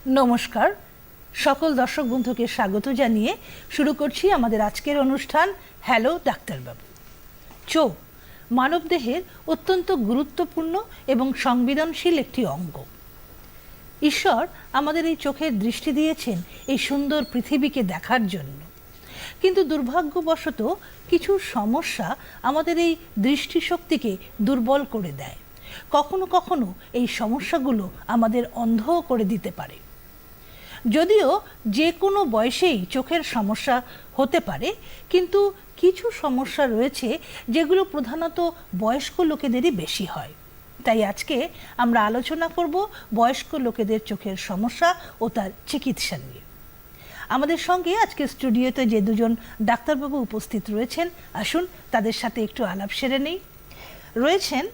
নমস্কার, সকল দর্শক বন্ধুকে স্বাগত জানিয়ে শুরু করছি আমাদের আজকের অনুষ্ঠান হ্যালো ডাক্তারবাবু। চোখ মানবদেহের অত্যন্ত গুরুত্বপূর্ণ এবং সংবেদনশীল একটি অঙ্গ। ঈশ্বর আমাদের এই চোখের দৃষ্টি দিয়েছেন এই সুন্দর পৃথিবীকে দেখার জন্য, কিন্তু দুর্ভাগ্যবশত কিছু সমস্যা আমাদের এই দৃষ্টিশক্তিকে দুর্বল করে দেয়। কখনো কখনো এই সমস্যাগুলো আমাদের অন্ধও করে দিতে পারে। যদিও যে কোনো বয়সেই চোখের সমস্যা হতে পারে, কিন্তু কিছু সমস্যা রয়েছে যেগুলো প্রধানত বয়স্ক লোকেদেরই বেশি হয়। তাই আজকে আমরা আলোচনা করব বয়স্ক লোকেদের চোখের সমস্যা ও তার চিকিৎসা নিয়ে। আমাদের সঙ্গে আজকে স্টুডিওতে যে দুজন ডাক্তারবাবু উপস্থিত রয়েছেন, আসুন তাদের সাথে একটু আলাপ সেরে নেই। রয়েছেন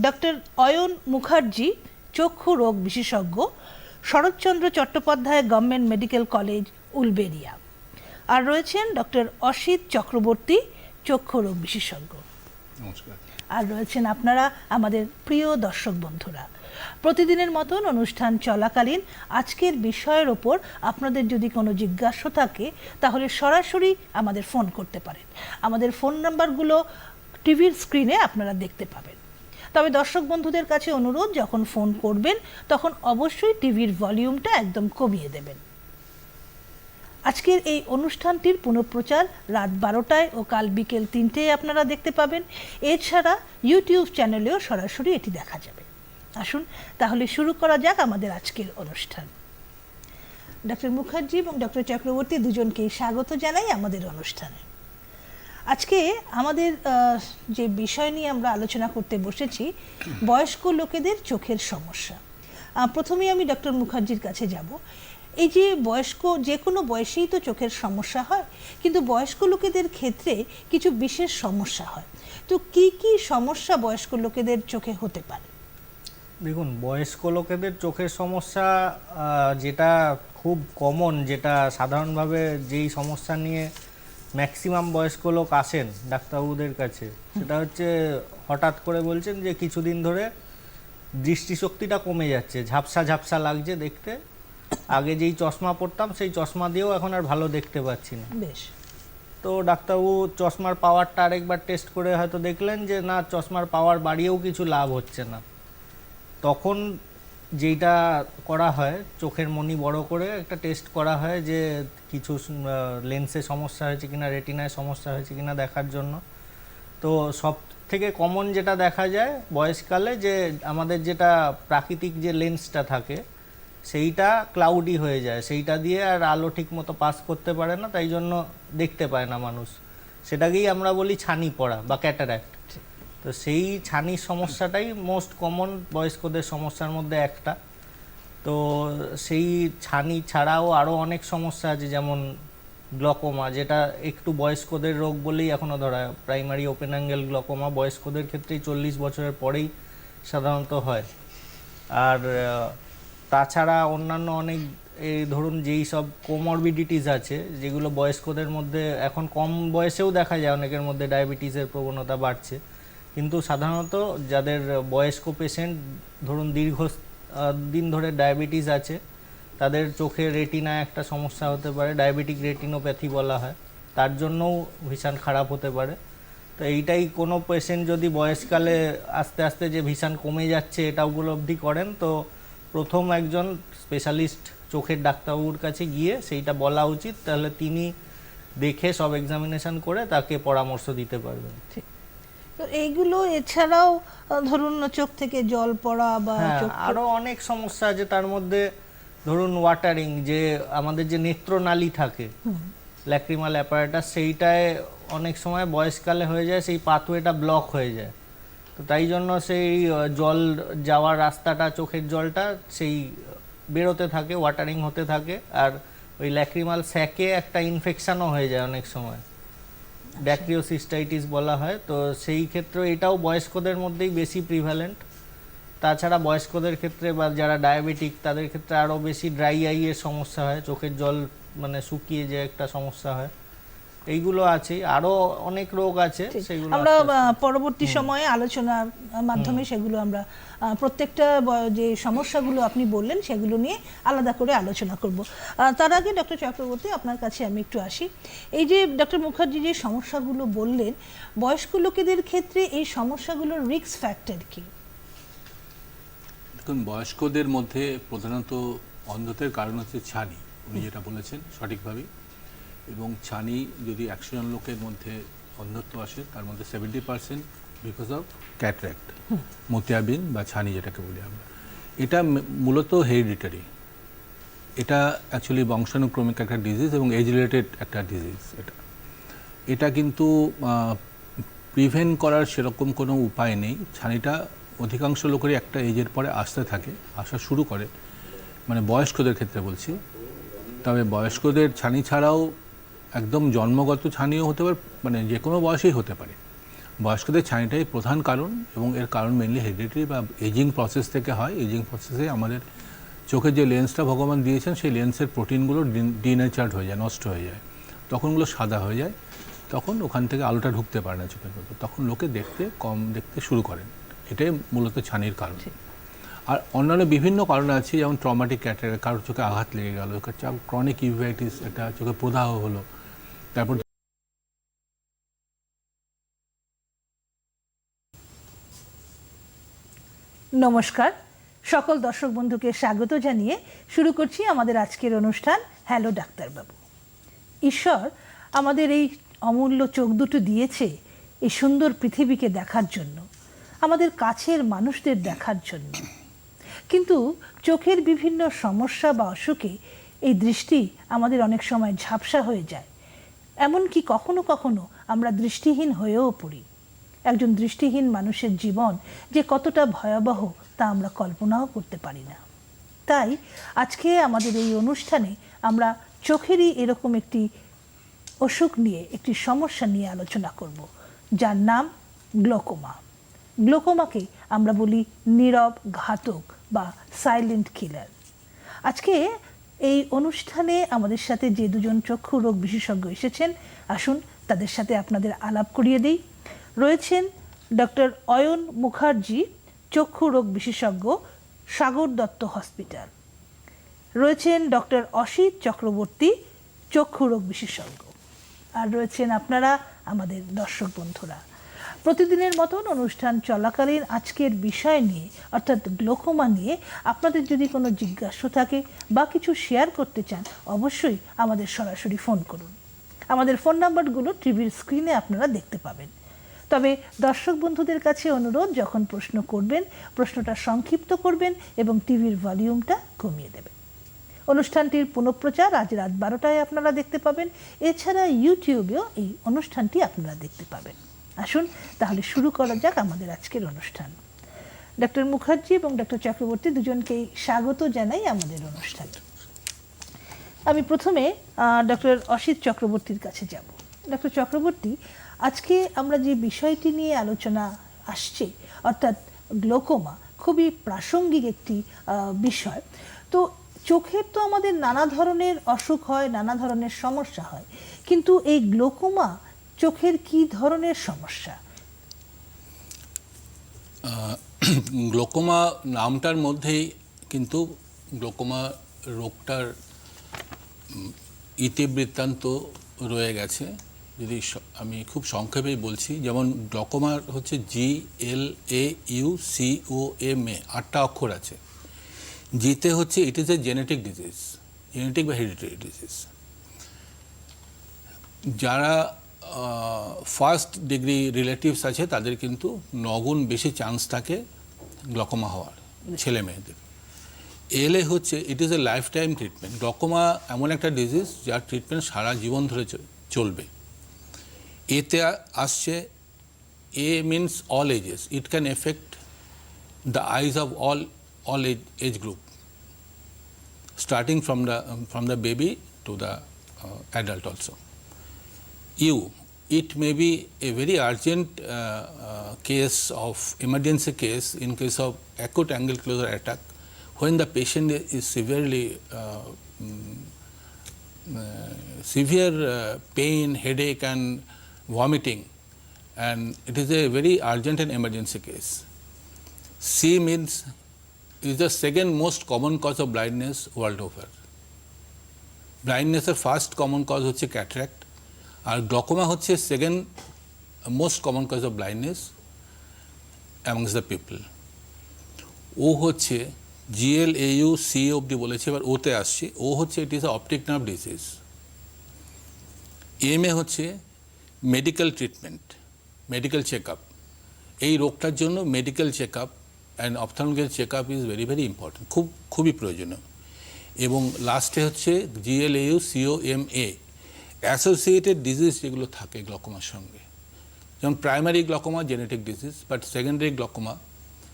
ডক্টর অয়ন মুখার্জি, চক্ষু রোগ বিশেষজ্ঞ, Saratchandra Chattopadhyay government medical college, Uluberia. আর রয়েছেন ডক্টর অসিত চক্রবর্তী, চক্ষু রোগ বিশেষজ্ঞ। নমস্কার। আর রয়েছেন আপনারা আমাদের প্রিয় দর্শক বন্ধুরা। প্রতিদিনের মতন অনুষ্ঠান চলাকালীন আজকের বিষয়ের ওপর আপনাদের যদি কোনো জিজ্ঞাসা থাকে তাহলে সরাসরি আমাদের ফোন করতে পারেন। আমাদের ফোন নাম্বারগুলো টিভির স্ক্রিনে আপনারা দেখতে পাবেন। তবে দর্শক বন্ধুদের কাছে অনুরোধ, যখন ফোন করবেন তখন অবশ্যই টিভির ভলিউমটা একদম কমিয়ে দেবেন। আজকের এই অনুষ্ঠানটির পুনঃপ্রচার রাত 12টায় ও কাল বিকেল 3টেয় আপনারা দেখতে পাবেন। এছাড়া ইউটিউব চ্যানেলেও সরাসরি এটি দেখা যাবে। আসুন তাহলে শুরু করা যাক আমাদের আজকের অনুষ্ঠান। ডক্টর মুখার্জি এবং ডক্টর চক্রবর্তী দুজনকেই স্বাগত জানাই আমাদের অনুষ্ঠানে। আজকে আমাদের যে বিষয় নিয়ে আমরা আলোচনা করতে বসেছি, বয়স্ক লোকেদের চোখের সমস্যা। প্রথমেই আমি ডক্টর মুখার্জির কাছে যাব। এই যে বয়স্ক, যে কোনো বয়সেই তো চোখের সমস্যা হয়, কিন্তু বয়স্ক লোকেদের ক্ষেত্রে কিছু বিশেষ সমস্যা হয়। তো কি কি সমস্যা বয়স্ক লোকেদের চোখে হতে পারে? দেখুন, বয়স্ক লোকেদের চোখের সমস্যা যেটা খুব কমন, যেটা সাধারণভাবে যেই সমস্যা নিয়ে ম্যাক্সিমাম বয়স্ক লোক আসেন ডাক্তারবাবুদের কাছে, সেটা হচ্ছে হঠাৎ করে বলছেন যে কিছুদিন ধরে দৃষ্টিশক্তিটা কমে যাচ্ছে, ঝাপসা ঝাপসা লাগছে দেখতে। আগে যেই চশমা পরতাম সেই চশমা দিয়েও এখন আর ভালো দেখতে পাচ্ছি না। বেশ। তো ডাক্তারবাবু চশমার পাওয়ারটা আরেকবার টেস্ট করে হয়তো দেখলেন যে না, চশমার পাওয়ার বাড়িয়েও কিছু লাভ হচ্ছে না। তখন যেইটা করা হয়, চোখের মনি বড় করে একটা টেস্ট করা হয় যে কিছু লেন্সে সমস্যা হয়েছে কিনা, রেটিনায় সমস্যা হয়েছে কিনা দেখার জন্য। তো সব থেকে কমন যেটা দেখা যায় বয়সকালে, যে আমাদের যেটা প্রাকৃতিক যে লেন্সটা থাকে সেইটা ক্লাউডি হয়ে যায়, সেইটা দিয়ে আর আলো ঠিক মতো পাস করতে পারে না, তাই জন্য দেখতে পায় না মানুষ। সেটাকেই আমরা বলি ছানি পড়া বা ক্যাটারাক্ট। তো সেই ছানির সমস্যাটাই মোস্ট কমন বয়স্কদের সমস্যার মধ্যে একটা। তো সেই ছানি ছাড়াও আরও অনেক সমস্যা আছে, যেমন গ্লকোমা, যেটা একটু বয়স্কদের রোগ বলেই এখনও ধরা হয়। প্রাইমারি ওপেন অ্যাঙ্গেল গ্লকোমা বয়স্কদের ক্ষেত্রেই 40 বছরের পরেই সাধারণত হয়। আর তাছাড়া অন্যান্য অনেক, এই ধরুন যেই সব কোমরবিডিটিস আছে যেগুলো বয়স্কদের মধ্যে এখন কম বয়সেও দেখা যায়, অনেকের মধ্যে ডায়াবেটিসের প্রবণতা বাড়ছে। কিন্তু সাধারণত যাদের বয়স্ক পেশেন্ট, ধরুন দীর্ঘ দিন ধরে ডায়াবেটিস আছে, তাদের চোখে রেটিনায় একটা সমস্যা হতে পারে, ডায়াবেটিক রেটিনোপ্যাথি বলা হয়, তার জন্যও ভীষণ খারাপ হতে পারে। তো এইটাই কোনো পেশেন্ট যদি বয়সকালে আস্তে আস্তে যে ভীষণ কমে যাচ্ছে এটা উপলব্ধি করেন, তো প্রথম একজন স্পেশালিস্ট চোখের ডাক্তারবাবুর কাছে গিয়ে সেইটা বলা উচিত। তাহলে তিনি দেখে সব এক্সামিনেশন করে তাকে পরামর্শ দিতে পারবেন। ঠিক। তো এইগুলো এছাড়াও ধরুন চোখ থেকে জল পড়া বা আরো অনেক সমস্যা আছে। তার মধ্যে ধরুন ওয়াটারিং, যে আমাদের যে নেত্রনালী থাকে, ল্যাক্রিমাল অ্যাপারেটাস, সেইটায় অনেক সময় বয়সকালে হয়ে যায়, সেই পাথওয়েটা ব্লক হয়ে যায়। তো তাই জন্য সেই জল যাওয়ার রাস্তাটা, চোখের জলটা সেই বেরোতে থাকে, ওয়াটারিং হতে থাকে, আর ওই ল্যাক্রিমাল স্যাকে একটা ইনফেকশনও হয়ে যায় অনেক সময়, ব্যাক্টেরিওসিস্টাইটিস বলা হয়। তো সেই ক্ষেত্রে এটাও বয়স্কদের মধ্যেই বেশি প্রিভ্যালেন্ট। তাছাড়া বয়স্কদের ক্ষেত্রে বা যারা ডায়াবেটিক তাদের ক্ষেত্রে আরও বেশি ড্রাই আইয়ের সমস্যা হয়, চোখের জল মানে শুকিয়ে যে একটা সমস্যা হয়। এইগুলো আছে, আরো অনেক রোগ আছে, সেগুলো আমরা আস্তে আস্তে- পরবর্তী সময়ে আলোচনার মাধ্যমে সেগুলো আমরা প্রত্যেকটা যে সমস্যাগুলো আপনি বললেন সেগুলো নিয়ে আলাদা করে আলোচনা করব। তার আগে ডক্টর চক্রবর্তী আপনার কাছে আমি একটু আসি। এই যে ডক্টর মুখার্জি যে সমস্যাগুলো বললেন, বয়স্ক লোকেদের ক্ষেত্রে এই সমস্যাগুলোর রিস্ক ফ্যাক্টর কি? দেখুন, বয়স্কদের মধ্যে প্রধানত অন্ধত্বের কারণ হচ্ছে ছানি, উনি যেটা বলেছেন সঠিকভাবে। এবং ছানি যদি 100 জন লোকের মধ্যে অন্ধত্ব আসে, তার মধ্যে 70% বিকজ অফ ক্যাটারাক্ট, মতিয়াবিন বা ছানি যেটাকে বলি আমরা। এটা মূলত হেরিডিটারি, এটা অ্যাকচুয়ালি বংশানুক্রমিক একটা ডিজিজ এবং এজ রিলেটেড একটা ডিজিজ। এটা কিন্তু প্রিভেন্ট করার সেরকম কোনো উপায় নেই। ছানিটা অধিকাংশ লোকেরই একটা এজের পরে আসতে থাকে, আসা শুরু করে, মানে বয়স্কদের ক্ষেত্রে বলছি। তবে বয়স্কদের ছানি ছাড়াও একদম জন্মগত ছানিও হতে পারে, মানে যে কোনো বয়সেই হতে পারে। বয়স্কদের ছানিটাই প্রধান কারণ, এবং এর কারণ মেনলি হেরিডিটারি বা এজিং প্রসেস থেকে হয়। এজিং প্রসেসে আমাদের চোখের যে লেন্সটা ভগবান দিয়েছেন, সেই লেন্সের প্রোটিনগুলো ডিনেচার্ড হয়ে যায়, নষ্ট হয়ে যায়, তখন ওগুলো সাদা হয়ে যায়, তখন ওখান থেকে আলোটা ঢুকতে পারে না চোখের মধ্যে, তখন লোকে কম দেখতে শুরু করেন। এটাই মূলত ছানির কারণ। আর অন্যান্য বিভিন্ন কারণ আছে, যেমন ট্রমাটিক ক্যাটারাক্ট, কারোর চোখে আঘাত লেগে গেল, ক্রনিক ইউভাইটিস, একটা চোখে প্রদাহ হলো, তারপর নমস্কার, সকল দর্শক বন্ধুকে স্বাগত জানিয়ে শুরু করছি আমাদের আজকের অনুষ্ঠান হ্যালো ডাক্তারবাবু। ঈশ্বর আমাদের এই অমূল্য চোখ দুটো দিয়েছে এই সুন্দর পৃথিবীকে দেখার জন্য, আমাদের কাছের মানুষদের দেখার জন্য। কিন্তু চোখের বিভিন্ন সমস্যা বা অসুখে এই দৃষ্টি আমাদের অনেক সময় ঝাপসা হয়ে যায়, এমনকি কখনো কখনো আমরা দৃষ্টিহীন হয়েও পড়ি। একজন দৃষ্টিহীন মানুষের জীবন যে কতটা ভয়াবহ তা আমরা কল্পনাও করতে পারি না। তাই আজকে আমাদের এই অনুষ্ঠানে আমরা চোখেরই এরকম একটি অসুখ নিয়ে, একটি সমস্যা নিয়ে আলোচনা করব, যার নাম গ্লোকোমা। গ্লোকোমাকে আমরা বলি নীরব ঘাতক বা সাইলেন্ট কিলার। আজকে এই অনুষ্ঠানে আমাদের সাথে যে দুজন চক্ষু রোগ বিশেষজ্ঞ এসেছেন, আসুন তাদের সাথে আপনাদের আলাপ করিয়ে দিই। রয়েছেন ডক্টর অয়ন মুখার্জি, চক্ষু রোগ বিশেষজ্ঞ, সাগর দত্ত হসপিটাল। রয়েছেন ডক্টর অসিত চক্রবর্তী, চক্ষু রোগ বিশেষজ্ঞ। আর রয়েছেন আপনারা আমাদের দর্শক বন্ধুরা। প্রতিদিনের মতন অনুষ্ঠান চলাকালীন আজকের বিষয় নিয়ে, অর্থাৎ গ্লোকোমা নিয়ে আপনাদের যদি কোনো জিজ্ঞাসা থাকে বা কিছু শেয়ার করতে চান, অবশ্যই আমাদের সরাসরি ফোন করুন। আমাদের ফোন নাম্বারগুলো টিভির স্ক্রিনে আপনারা দেখতে পাবেন। তবে দর্শক বন্ধুদের কাছে অনুরোধ, যখন প্রশ্ন করবেন প্রশ্নটা সংক্ষিপ্ত করবেন এবং টিভির ভলিউমটা কমিয়ে দেবেন। অনুষ্ঠানটির পুনঃপ্রচার আজ রাত 12টায় আপনারা দেখতে পাবেন। এছাড়া ইউটিউবেও এই অনুষ্ঠানটি আপনারা দেখতে পাবেন। আসুন তাহলে শুরু করা যাক আমাদের আজকের অনুষ্ঠান। ডক্টর মুখার্জি এবং ডক্টর চক্রবর্তী দুজনকেই স্বাগত জানাই আমাদের অনুষ্ঠানে। আমি প্রথমে ডক্টর অসিত চক্রবর্তীর কাছে যাব। ডক্টর চক্রবর্তী, আজকে আমরা যে বিষয়টি নিয়ে আলোচনা আসছে, অর্থাৎ গ্লোকোমা, খুবই প্রাসঙ্গিক একটি বিষয়। তো চোখের তো আমাদের নানা ধরনের অসুখ হয়, নানা ধরনের সমস্যা হয়, কিন্তু এই গ্লোকোমা চোখের কি ধরনের সমস্যা? গ্লোকোমা নামটার মধ্যেই কিন্তু গ্লোকোমা রোগটার ইতিবৃত্তান্ত রয়ে গেছে। যদি আমি খুব সংক্ষেপেই বলছি, যেমন গ্লোকোমার হচ্ছে GLAUCOMA, 8টা অক্ষর আছে। জিতে হচ্ছে it is a genetic disease, genetic বা হেরিডিটারি ডিজিজ। যারা ফার্স্ট ডিগ্রি রিলেটিভস আছে তাদের কিন্তু 9 গুণ বেশি চান্স থাকে গ্লোকোমা হওয়ার, ছেলে মেয়েদের। এলে হচ্ছে it is a life time treatment. Glaucoma এমন একটা ডিজিজ যার ট্রিটমেন্ট সারা জীবন ধরে চলবে। এতে আসছে, a means all ages, it can affect the eyes of all age group, starting from the baby to the adult also. It may be a very urgent case of emergency case in case of acute angle closure attack, when the patient is severely severe pain, headache and vomiting, and it is a very urgent and emergency case. C means is the second most common cause of blindness world over. ব্লাইন্ডনেসের first common cause হচ্ছে cataract, আর glaucoma হচ্ছে second most common cause of blindness amongst the people. ও হচ্ছে GLAU C অবধি বলেছে, এবার ওতে আসছে। ও হচ্ছে it is optic nerve disease. এম এ হচ্ছে medical treatment, medical check up. এই রোগটার জন্য medical check up and ophthalmic check up is very very important, খুবই প্রয়োজনীয়। এবং লাস্টে হচ্ছে GLAU COMA অ্যাসোসিয়েটেড ডিজিজ যেগুলো থাকে গ্লকোমার সঙ্গে, যেমন primary glaucoma genetic disease, but secondary glaucoma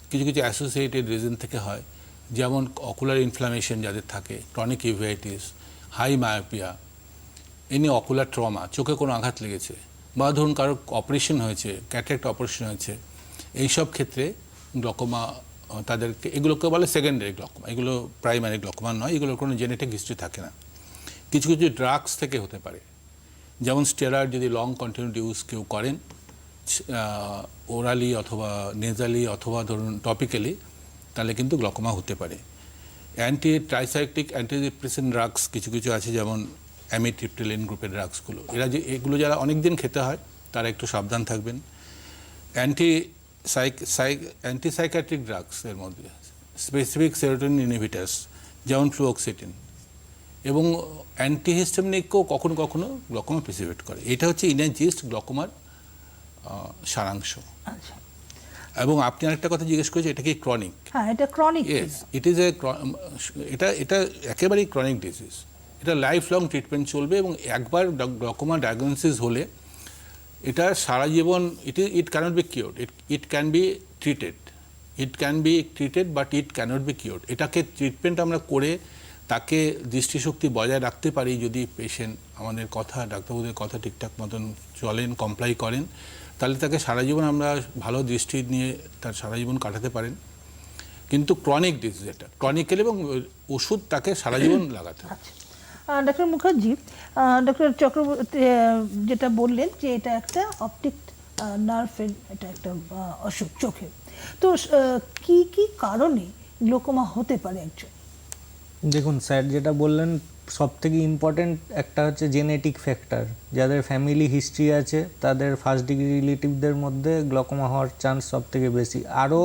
কিছু কিছু অ্যাসোসিয়েটেড রিজন থেকে হয়, যেমন অকুলার ইনফ্লামেশন যাদের থাকে, chronic uveitis, high myopia, any ocular trauma, চোখে কোনো আঘাত লেগেছে, বা ধরুন কারো অপারেশন হয়েছে, ক্যাটারাক্ট অপারেশন হয়েছে, এইসব ক্ষেত্রে গ্লকোমা তাদেরকে, এগুলোকে বলে সেকেন্ডারি গ্লকোমা, এগুলো প্রাইমারি গ্লকোমা নয়, এগুলোর কোনো জেনেটিক হিস্ট্রি থাকে না। কিছু কিছু ড্রাগস থেকে হতে পারে, যেমন স্টেরয়েড যদি লং কন্টিনিউড ইউজ কেউ করেন ওরালি অথবা নেজালি অথবা ধরুন টপিক্যালি, তাহলে কিন্তু গ্লকোমা হতে পারে। অ্যান্টি ট্রাইসাইক্লিক অ্যান্টিডিপ্রেসেন্ট ড্রাগস কিছু কিছু আছে, যেমন অ্যামিট্রিপ্টিলিন গ্রুপের ড্রাগসগুলো, এগুলো যারা অনেক দিন খেতে হয় তারা একটু সাবধান থাকবেন। অ্যান্টিসাইকিয়াট্রিক ড্রাগসের মধ্যে স্পেসিফিক সেরোটোনিন ইনহিবিটার্স, যেমন ফ্লুঅক্সিটিন, এবং অ্যান্টিহিস্টামিনিকও কখনো কখনো গ্লকোমা প্রিসিপিটেট করে। এটা হচ্ছে ইনাজিস্ট গ্লকোমার সারাংশ। আচ্ছা, এবং আপনি আরেকটা কথা জিজ্ঞেস করেছেন, এটা কি ক্রনিক? হ্যাঁ, এটা ক্রনিক। ইয়েস, ইট ইজ এটা একেবারেই ক্রনিক ডিজিজ। এটা লাইফ লং ট্রিটমেন্ট চলবে, এবং একবার গ্লকোমা ডায়াগনোসিস হলে এটা সারা জীবন, it cannot be cured, it can be treated, but it cannot be cured. এটাকে ট্রিটমেন্ট আমরা করে তাকে দৃষ্টিশক্তি বজায় রাখতে পারি যদি পেশেন্ট আমাদের কথা, ডাক্তারবাবুদের কথা ঠিকঠাক মতন চলেন, কমপ্লাই করেন, তাহলে তাকে সারা জীবন আমরা ভালো দৃষ্টি নিয়ে তার সারা জীবন কাটাতে পারেন। কিন্তু ক্রনিক ডিজিজ এটা ক্রনিক্যাল, এবং ওষুধ তাকে সারা জীবন লাগাতে হবে। আচ্ছা, ডক্টর মুখার্জি, ডক্টর চক্রবর্তী যেটা বললেন যে এটা একটা অপটিক নার্ভের এটা একটা অসুখ চোখের, তো কি কি কারণে গ্লোকোমা হতে পারে একজন? দেখুন স্যার যেটা বললেন, সব থেকে ইম্পর্টেন্ট একটা হচ্ছে জেনেটিক ফ্যাক্টর। যাদের ফ্যামিলি হিস্ট্রি আছে তাদের ফার্স্ট ডিগ্রি রিলেটিভদের মধ্যে গ্লকোমা হওয়ার চান্স সব থেকে বেশি। আরও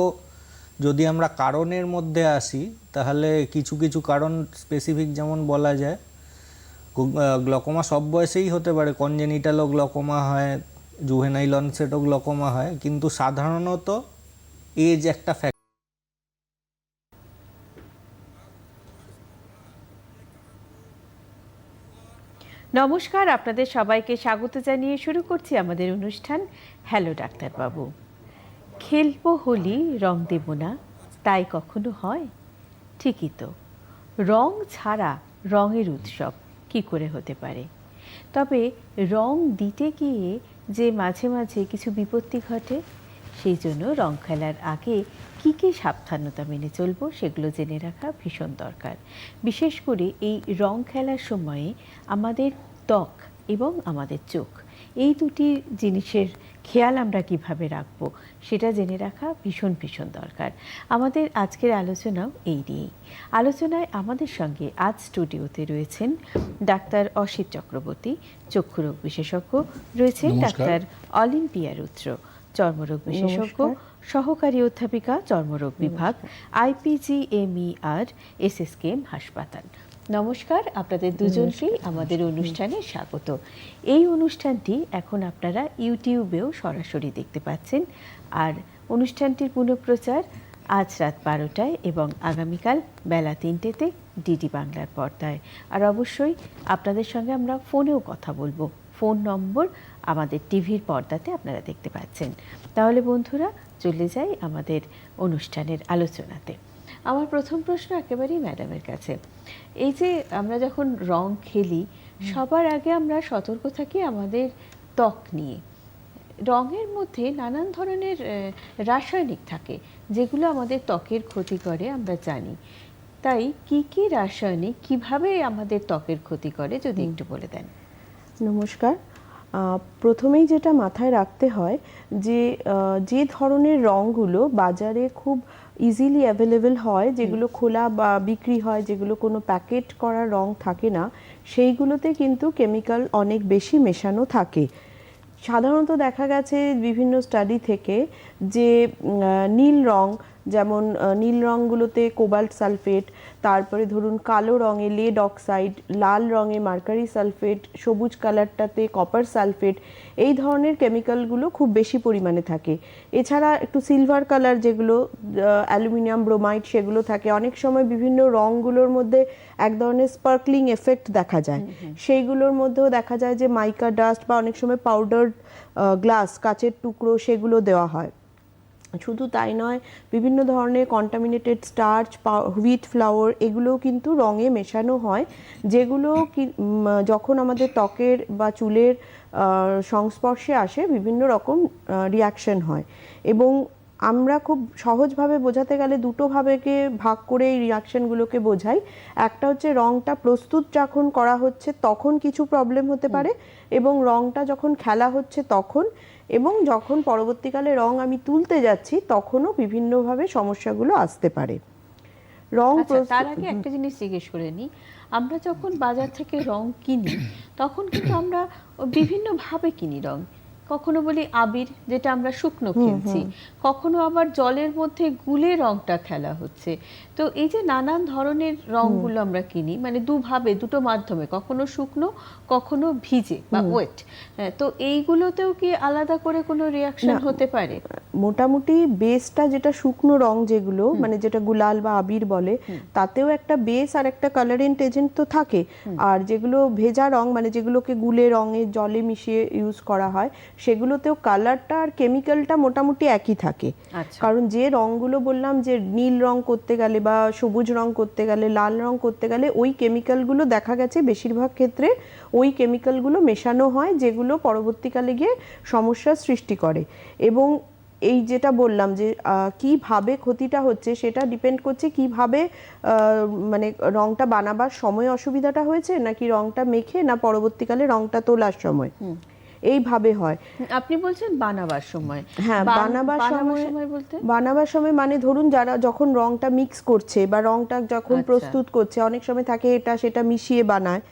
যদি আমরা কারণের মধ্যে আসি, তাহলে কিছু কিছু কারণ স্পেসিফিক যেমন বলা যায়, গ্লকোমা সব বয়সেই হতে পারে, কনজেনিটালও গ্লকোমা হয়, জুভেনাইল অনসেটও গ্লকোমা হয়, কিন্তু সাধারণত এজ একটা ফ্যাক্টর। নমস্কার, আপনাদের সবাইকে স্বাগত জানিয়ে শুরু করছি আমাদের অনুষ্ঠান হ্যালো ডাক্তারবাবু। খেলবো হোলি, রং দেব না, তাই কখনো হয়? ঠিকই তো, রং ছাড়া রঙের উৎসব কি করে হতে পারে? তবে রং দিতে গিয়ে যে মাঝে মাঝে কিছু বিপত্তি ঘটে, সেই জন্য রং খেলার আগে কী কী সাবধানতা মেনে চলবো সেগুলো জেনে রাখা ভীষণ দরকার। বিশেষ করে এই রং খেলার সময়ে আমাদের ত্বক এবং আমাদের চোখ, এই দুটি জিনিসের খেয়াল আমরা কিভাবে রাখবো সেটা জেনে রাখা ভীষণ ভীষণ দরকার। আমাদের আজকের আলোচনাও এই নিয়েই। আলোচনায় আমাদের সঙ্গে আজ স্টুডিওতে রয়েছেন ডাক্তার অসিত চক্রবর্তী, চক্ষুরোগ বিশেষজ্ঞ, রয়েছেন ডাক্তার অলিম্পিয়া রুদ্র, চর্মরোগ বিশেষজ্ঞ, সহকারী অধ্যাপিকা, চর্মরোগ বিভাগ, IPGMER, SSKM হাসপাতাল। নমস্কার, আপনাদের দুজনকেই আমাদের অনুষ্ঠানে স্বাগত। এই অনুষ্ঠানটি এখন আপনারা ইউটিউবেও সরাসরি দেখতে পাচ্ছেন, আর অনুষ্ঠানটির পুনঃপ্রচার আজ রাত 12টায় এবং আগামীকাল বেলা 3টেতে ডিডি বাংলার পর্দায়। আর অবশ্যই আপনাদের সঙ্গে আমরা ফোনেও কথা বলবো, ফোন নম্বর আমাদের টিভির পর্দাতে আপনারা দেখতে পাচ্ছেন। তাহলে বন্ধুরা, চলে যাই আমাদের অনুষ্ঠানের আলোচনাতে। আমার প্রথম প্রশ্ন একেবারেই ম্যাডামের কাছে। এই যে আমরা যখন রং খেলি, সবার আগে আমরা সতর্ক থাকি আমাদের ত্বক নিয়ে। রঙের মধ্যে নানান ধরনের রাসায়নিক থাকে যেগুলো আমাদের ত্বকের ক্ষতি করে, আমরা জানি। তাই কি কি রাসায়নিক কিভাবে আমাদের ত্বকের ক্ষতি করে যদি একটু বলে দেন। নমস্কার। প্রথমেই যেটা মাথায় রাখতে হয় যে যে ধরনের রঙগুলো বাজারে খুব ইজিলি অ্যাভেলেবেল হয়, যেগুলো খোলা বা বিক্রি হয়, যেগুলো কোনো প্যাকেট করা রং থাকে না, সেইগুলোতে কিন্তু কেমিক্যাল অনেক বেশি মেশানো থাকে। সাধারণত দেখা গেছে বিভিন্ন স্টাডি থেকে যে নীল রং, যেমন নীল রঙগুলোতে কোবাল্ট সালফেট, তারপরে ধরুন কালো রঙে লেড অক্সাইড, লাল রঙে মার্কারি সালফেট, সবুজ কালারটাতে কপার সালফেট, এই ধরনের কেমিক্যালগুলো খুব বেশি পরিমাণে থাকে। এছাড়া একটু সিলভার কালার যেগুলো অ্যালুমিনিয়াম ব্রোমাইড, সেগুলো থাকে। অনেক সময় বিভিন্ন রঙগুলোর মধ্যে এক ধরনের স্পার্কলিং এফেক্ট দেখা যায়, সেইগুলোর মধ্যেও দেখা যায় যে মাইকা ডাস্ট বা অনেক সময় পাউডার গ্লাস, কাচের টুকরো, সেগুলো দেওয়া হয়। শুধু তাই নয়, বিভিন্ন ধরনের কন্টামিনেটেড স্টার্চ, হুইট ফ্লাওয়ার, এগুলোও কিন্তু রঙে মেশানো হয়, যেগুলো যখন আমাদের ত্বকের বা চুলের সংস্পর্শে আসে বিভিন্ন রকম রিয়াকশন হয়। এবং আমরা খুব সহজভাবে বোঝাতে গেলে দুটো ভাবেকে ভাগ করে এই রিয়াকশনগুলোকে বোঝাই। একটা হচ্ছে রঙটা প্রস্তুত যখন করা হচ্ছে তখন কিছু প্রবলেম হতে পারে, এবং রঙটা যখন খেলা হচ্ছে তখন, এবং যখন পরবর্তীকালে রং আমি তুলতে যাচ্ছি তখনও বিভিন্নভাবে সমস্যাগুলো আসতে পারে। রং তার আগে একটা জিনিস জিজ্ঞেস করে নিই, আমরা যখন বাজার থেকে রং কিনি তখন কিন্তু আমরা বিভিন্ন ভাবে কিনি রং। কখনো বলি আবির, যেটা আমরা শুকনো খেলছি, কখনো আবার জলের মধ্যে গুলে রংটা খেলা হচ্ছে। তো এই যে নানান ধরনের রংগুলো আমরা কিনি, মানে দুভাবে, দুটো মাধ্যমে, কখনো শুকনো কখনো ভিজে বা ওয়েট, তো এইগুলোতেও কি আলাদা করে কোনো রিয়াকশন হতে পারে? মোটামুটি বেসটা যেটা শুকনো রং, যেগুলো মানে যেটা গুলাল বা আবির বলে, তাতেও একটা বেস আর একটা কালারেন্ট এজেন্ট তো থাকে। আর যেগুলো ভেজা রং, মানে যেগুলোকে গুলে রঙে জলে মিশিয়ে ইউজ করা হয়, সেগুলোতেও কালারটা আর কেমিক্যালটা মোটামুটি একই থাকে। কারণ যে রঙগুলো বললাম যে নীল রং করতে গেলে বা সবুজ রং করতে গেলে, লাল রং করতে গেলে, ওই কেমিক্যালগুলো দেখা গেছে বেশিরভাগ ক্ষেত্রে ওই কেমিক্যালগুলো মেশানো হয়, যেগুলো পরবর্তীকালে গিয়ে সমস্যার সৃষ্টি করে। এবং এই যেটা বললাম যে কিভাবে ক্ষতিটা হচ্ছে, সেটা ডিপেন্ড করছে কিভাবে মানে রংটা বানাবার সময় অসুবিধাটা হয়েছে, নাকি রংটা মেখে, না পরবর্তীকালে রংটা তোলার সময়, এইভাবে হয়। আপনি বলছেন বানাবার সময়? হ্যাঁ, বানাবার সময় বলতে বানাবার সময় মানে ধরুন যারা যখন রংটা মিক্স করছে বা রংটা যখন প্রস্তুত করছে, অনেক সময় থাকে এটা সেটা মিশিয়ে বানায়।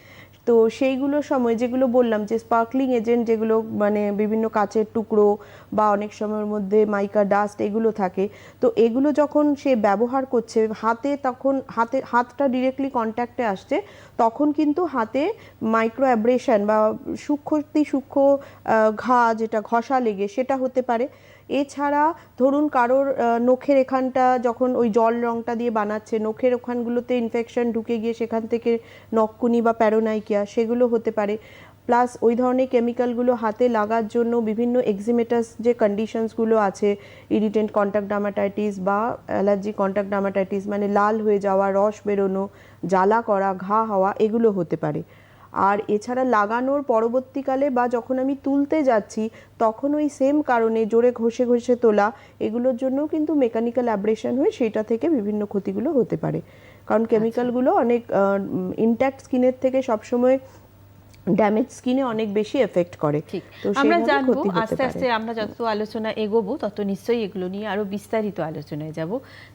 তো সেইগুলোর সময় যেগুলো বললাম যে স্পার্কলিং এজেন্ট, যেগুলো মানে বিভিন্ন কাচের টুকরো বা অনেক সময়ের মধ্যে মাইকা ডাস্ট, এগুলো থাকে। তো এগুলো যখন সে ব্যবহার করছে হাতে, তখন হাতটা ডিরেক্টলি কন্ট্যাক্টে আসছে, তখন কিন্তু হাতে মাইক্রো অ্যাব্রেশন বা সূক্ষ্ম ঘা, যেটা ঘষা লেগে, সেটা হতে পারে। এছাড়া ধরুন কারোর নখের এখানটা যখন ওই জল রংটা দিয়ে বানাচ্ছে, নখের ওখানগুলোতে ইনফেকশন ঢুকে গিয়ে সেখান থেকে নখকুনি বা প্যারোনাইকিয়া, সেগুলো হতে পারে। প্লাস ওই ধরনের কেমিক্যালগুলো হাতে লাগার জন্য বিভিন্ন এক্সিমেটাস যে কন্ডিশনসগুলো আছে, ইরিটেন্ট কন্ট্যাক্ট ডার্মাটাইটিস বা অ্যালার্জি কন্ট্যাক্ট ডার্মাটাইটিস, মানে লাল হয়ে যাওয়া, রস বেরোনো, জ্বালা করা, ঘা হওয়া, এগুলো হতে পারে। আর এছাড়া লাগানোর পরবর্তীকালে বা যখন আমি তুলতে যাচ্ছি তখন ওই সেম কারণে জোরে ঘষে ঘষে তোলা, এগুলোর জন্যও কিন্তু মেকানিক্যাল অ্যাব্রেশন হয়ে সেটা থেকে বিভিন্ন ক্ষতিগুলো হতে পারে। কারণ কেমিক্যালগুলো অনেক ইনট্যাক্ট স্কিনের থেকে সবসময় ড্যামেজ স্কিনে অনেক বেশি এফেক্ট করে। ঠিক, তো আমরা সেইভাবে জানবো ক্ষতি হতে আস্তে পারে। আস্তে, আমরা যত আলোচনা এগোবো তত নিশ্চয়ই এগুলো নিয়ে আরো বিস্তারিত আলোচনায় যাব।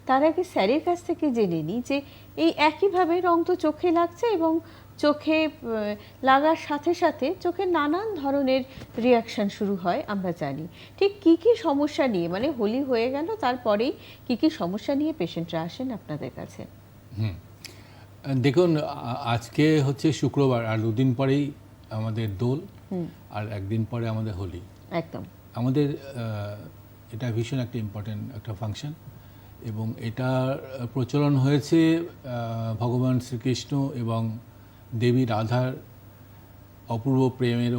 তার আগে স্যারের কাছ থেকে জেনে নিই যে এই একইভাবে রং তো চোখে লাগছে, এবং চোখে লাগার সাথে সাথে চোখে নানান ধরনের রিয়াকশন শুরু হয়, আমরা জানি। ঠিক কি কি সমস্যা নিয়ে, মানে হোলি হয়ে গেল তারপরেই কি কি সমস্যা নিয়ে পেশেন্টরা আসেন আপনাদের কাছে? দেখুন, আজকে হচ্ছে শুক্রবার, আর দুদিন পরেই আমাদের দোল, আর একদিন পরে আমাদের হোলি। একদম আমাদের এটা ভীষণ একটা ইম্পর্টেন্ট একটা ফাংশন, এবং এটা প্রচলন হয়েছে ভগবান শ্রীকৃষ্ণ এবং দেবী রাধার অপূর্ব প্রেমের